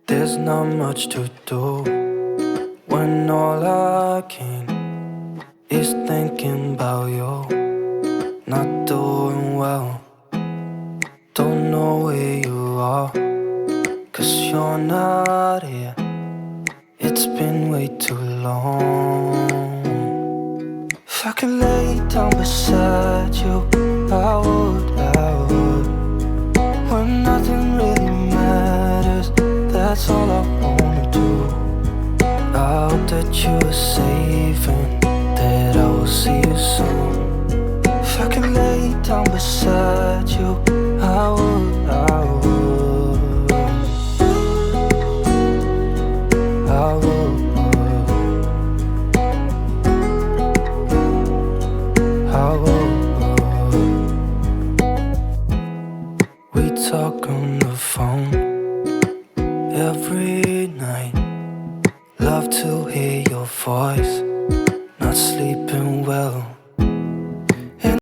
There's not much to do when all I can is thinking about you. Not doing well, don't know where you are, 'cause you're not here. It's been way too long. If I could lay down beside you, I would, when nothing really matters, that's all I wanna do. I hope that you are safe and that I will see you soon. If I could lay down beside you, I would, I would, I would, I would. We talk on the phone every night. Love to hear your voice. Not sleeping well,